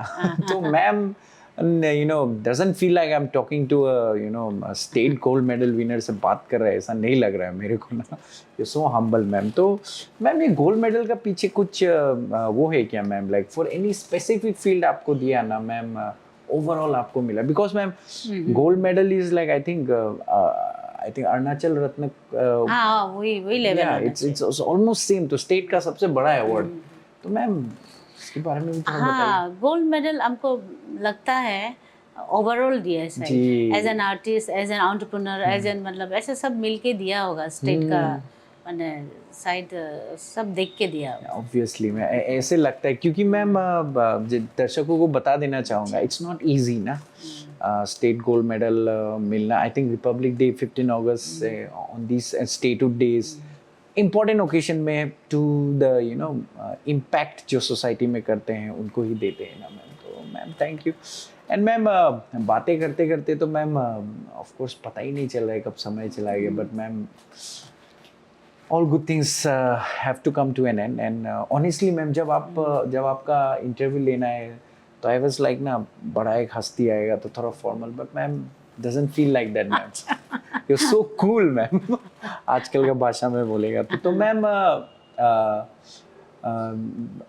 Speaker 1: तो ma'am you know doesn't feel like I am talking to you know state gold medal winner से बात कर रहा है, ऐसा नहीं लग रहा है मेरे को ना, यू सो हम्बल मैम। तो मैम ये गोल्ड मेडल का पीछे कुछ वो है क्या ma'am, like for any specific field आपको दिया ना मैम, ओवरऑल आपको मिला, because ma'am gold medal is like I think Arunachal Ratna,
Speaker 2: हाँ वही लेवल,
Speaker 1: इट्स ऑलमोस्ट सेम, तो स्टेट का सबसे बड़ा अवार्ड, तो मैम इसके बारे में भी थोड़ा बताइए।
Speaker 2: हाँ गोल्ड मेडल हमको लगता है ओवरऑल दिया है शायद,
Speaker 1: जी।
Speaker 2: As an artist, as an entrepreneur, as an मतलब ऐसे सब मिल के दिया होगा स्टेट का, मैंने शायद सब देख के दिया होगा।
Speaker 1: ऑब्वियसली मैं ऐसे लगता है, क्योंकि मैम दर्शकों को बता देना चाहूँगा, इट्स नॉट इजी ना स्टेट गोल्ड मेडल मिलना। आई थिंक रिपब्लिक डे 15 अगस्त on this statehood days important occasion में to the you know impact जो सोसाइटी में करते हैं उनको ही देते हैं ना मैम। तो ma'am thank you. And ma'am बातें करते करते तो मैम ऑफ कोर्स पता ही नहीं चल रहा है कब समय चला गया, but ma'am all good things have to come to an end, and honestly ma'am जब आपका इंटरव्यू लेना है तो आई वाज लाइक ना बड़ा एक हस्ती आएगा तो थोड़ा formal, but ma'am doesn't feel like that ma'am, you're so cool ma'am आजकल का भाषा में बोलेगा तो मैम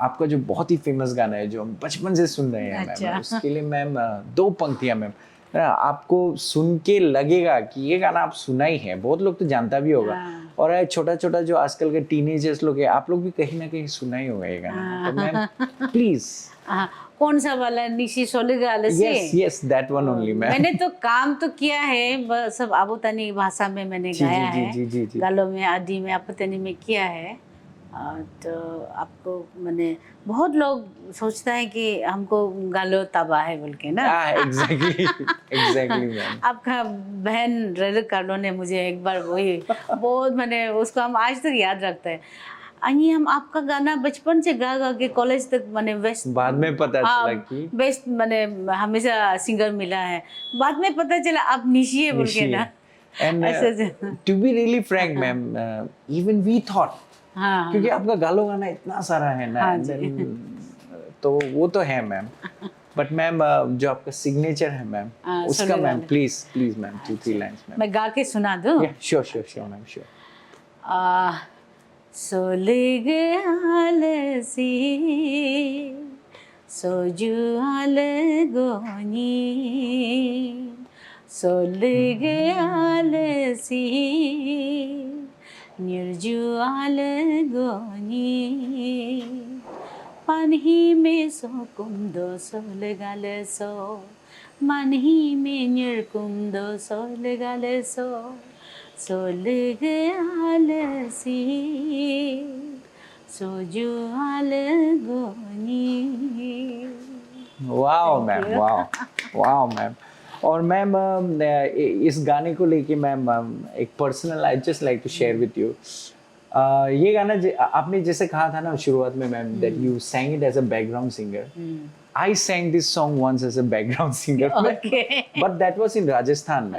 Speaker 1: आपका जो बहुत ही फेमस गाना है जो हम बचपन से सुन रहे हैं मैम, उसके लिए मैम 2 पंक्तियां मैम, आपको सुन के लगेगा कि ये गाना आप सुना ही है, बहुत लोग तो जानता भी होगा, और छोटा छोटा जो आजकल के टीनेजर्स लोग हैं आप लोग भी कहीं ना कहीं सुना ही होगा ये गाना, तो मैम प्लीज।
Speaker 2: कौन सा वाला, निशी सोलेगाले से?
Speaker 1: Yes that one only ma'am.
Speaker 2: मैंने तो काम तो किया है, सब आबोतानी भाषा में मैंने गाया है, गालो में, आदि में, आबोतानी में किया है। तो आपको मैंने बहुत लोग सोचता है कि हमको गालो तबा है बोल के ना।
Speaker 1: Exactly ma'am.
Speaker 2: आपका बहन रेल कार्डो ने मुझे एक बार वही बहुत, मैंने उसको हम आज तक याद रखते हैं। अनी हम आपका गाना बचपन से गा गा के कॉलेज तक मैंने बेस्ट,
Speaker 1: बाद में पता चला कि
Speaker 2: बेस्ट मैंने हमेशा सिंगर मिला है, बाद में पता चला आप निशी है बोल के ना।
Speaker 1: And to be really frank ma'am, even we thought, क्योंकि आपका गालो गाना इतना सारा है ना, तो वो तो है मैम, बट मैम जो आपका सिग्नेचर है मैम उसका ma'am please ma'am 2-3 lines ma'am
Speaker 2: मैं गा के सुना दूं?
Speaker 1: Sure ma'am sure.
Speaker 2: सोलेगालसी सोजुआल गोनी, सोलेगालसी निर्जुआल गोनी, पानी में सो कुंदो सोलेगाले सो, मानही में निर्कुंदो सोलेगाले सो, सोलेगालसी सोजुआल गोनी।
Speaker 1: Wow ma'am, wow ma'am. और मैम इस गाने को लेके मैम एक personal I just like to share with you, ये गाना आपने जैसे कहा था ना शुरुआत में ma'am that you sang it as a background singer, I sang this song once as a background singer, but that was in Rajasthan में।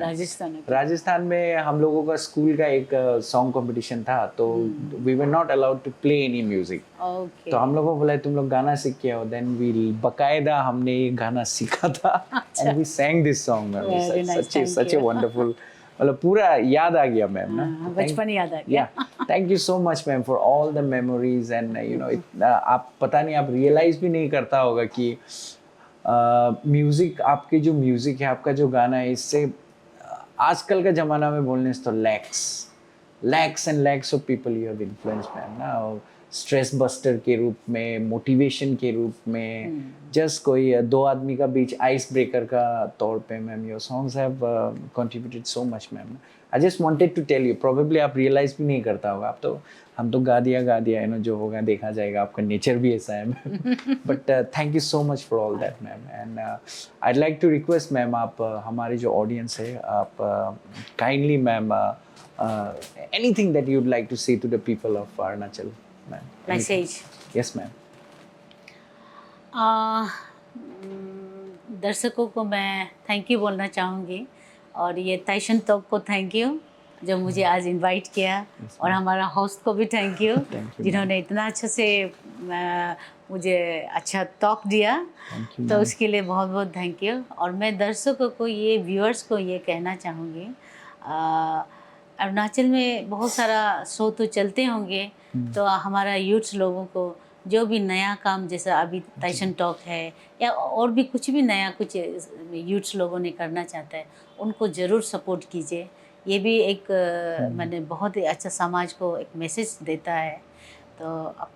Speaker 1: राजस्थान में हम लोगों का स्कूल का एक सॉन्ग कंपटीशन था, तो we were not allowed to play any music, तो हम लोगों को बोला तुम लोग गाना सीख के आओ, then we बकायदा हमने ये गाना सीखा था and we sang this song ma'am, such a wonderful, मतलब पूरा याद आ गया मैम ना,
Speaker 2: बचपन याद आ गया।
Speaker 1: Thank you so much ma'am for all the memories, and you know आप पता नहीं, आप रियलाइज भी नहीं करता होगा कि म्यूजिक, आपके जो म्यूजिक है, आपका जो गाना है, इससे आजकल का जमाना में बोलने से तो lakhs and lakhs of people you have influenced ma'am ना, स्ट्रेस बस्टर के रूप में, मोटिवेशन के रूप में, जस्ट कोई 2 आदमी का बीच आइस ब्रेकर का तौर पे ma'am your songs have contributed so much ma'am. I just wanted to tell you, probably आप रियलाइज भी नहीं करता होगा, आप तो हम तो गा दिया जो होगा देखा जाएगा, आपका नेचर भी ऐसा है। But thank you so much for all that ma'am. And I like to request ma'am, आप हमारी जो ऑडियंस है, आप kindly ma'am anything that you'd like to say to the people of Arunachal, ma'am?
Speaker 2: Message
Speaker 1: Yes, ma'am.
Speaker 2: दर्शकों को मैं thank you बोलना चाहूँगी, और ये ताइशन तोक को थैंक यू जो मुझे आज इनवाइट किया, और हमारा होस्ट को भी थैंक यू जिन्होंने इतना अच्छे से मुझे अच्छा टॉक दिया, तो उसके लिए बहुत बहुत थैंक यू। और मैं दर्शकों को, ये व्यूअर्स को ये कहना चाहूँगी, अरुणाचल में बहुत सारा शो तो चलते होंगे, तो हमारा यूथ्स लोगों को जो भी नया काम, जैसा अभी ताइशन टॉक है या और भी कुछ भी नया कुछ यूथ्स लोगों ने करना चाहता है, उनको ज़रूर सपोर्ट कीजिए। ये भी एक मैंने बहुत ही अच्छा समाज को एक मैसेज देता है, तो आप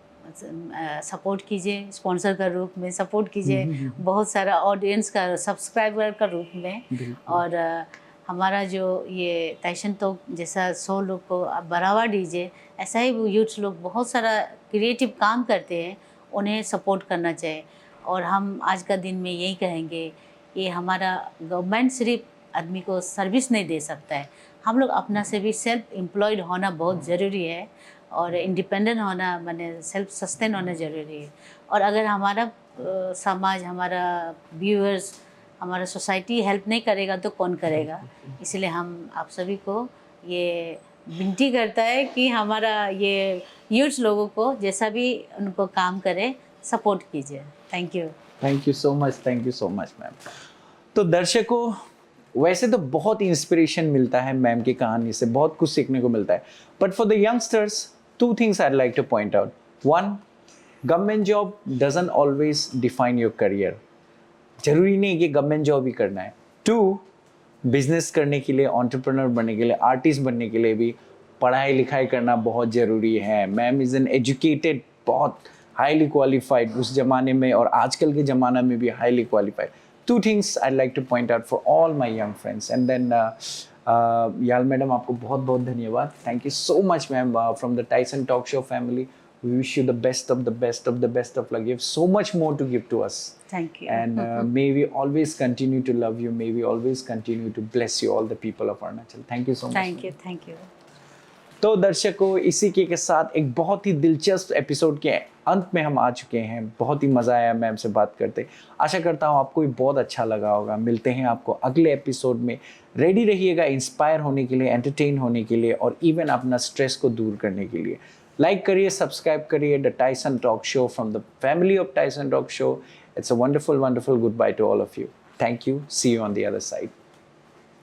Speaker 2: सपोर्ट कीजिए, स्पॉन्सर का रूप में सपोर्ट कीजिए, बहुत सारा ऑडियंस का, सब्सक्राइबर का रूप में, और हमारा जो ये ताइशन तो जैसा शो लोग को आप बढ़ावा दीजिए। ऐसा ही वो यूथ लोग बहुत सारा क्रिएटिव काम करते हैं, उन्हें सपोर्ट करना चाहिए। और हम आज का दिन में यही कहेंगे कि हमारा गवर्नमेंट सिर्फ आदमी को सर्विस नहीं दे सकता है, हम लोग अपना से भी सेल्फ एम्प्लॉयड होना बहुत ज़रूरी है, और इंडिपेंडेंट होना, माने सेल्फ सस्टेन होना ज़रूरी है। और अगर हमारा समाज, हमारा व्यूअर्स, हमारा सोसाइटी हेल्प नहीं करेगा तो कौन करेगा। इसलिए हम आप सभी को ये विनती करता है कि हमारा ये यूथ लोगों को जैसा भी उनको काम करे, सपोर्ट कीजिए। Thank you
Speaker 1: so much, thank you so much ma'am. तो दर्शकों, वैसे तो बहुत इंस्पिरेशन मिलता है मैम की कहानी से, बहुत कुछ सीखने को मिलता है, but for the youngsters 2 things I'd like to point out. 1, government job doesn't always define your career. जरूरी नहीं कि गवर्नमेंट जॉब ही करना है। 2, बिजनेस करने के लिए, एंटरप्रेन्योर बनने के लिए, आर्टिस्ट बनने के लिए भी पढ़ाई लिखाई करना बहुत ज़रूरी है। मैम इज़ एन एजुकेटेड, बहुत हाईली क्वालिफाइड उस ज़माने में, और आजकल के ज़माना में भी highly qualified. 2 things I'd like to point out for all my young friends. And then याल मैडम, आपको बहुत बहुत धन्यवाद। Thank you so much ma'am, from the Tyson talk show family, we wish you the best of the best of the best of luck. You have so much more to give to us.
Speaker 2: Thank you.
Speaker 1: And may we always continue to love you. May we always continue to bless you, all the people of Arunachal. Thank you so much.
Speaker 2: Thank you.
Speaker 1: तो दर्शकों, इसी के साथ एक बहुत ही दिलचस्प episode के अंत में हम आ चुके हैं। बहुत ही मज़ा आया मैम से बात करते। आशा करता हूँ आपको भी बहुत अच्छा लगा होगा। मिलते हैं आपको अगले एपिसोड में। रेडी रहिएगा इंस्पायर होने के लिए, एंटरटेन होने के लिए, और इवन अपना स्ट्रेस को दूर करने के लिए। लाइक करिए, सब्सक्राइब करिए the Tyson talk show from the family of Tyson talk show. It's a wonderful, wonderful goodbye to all of you. Thank you. See you on the other side.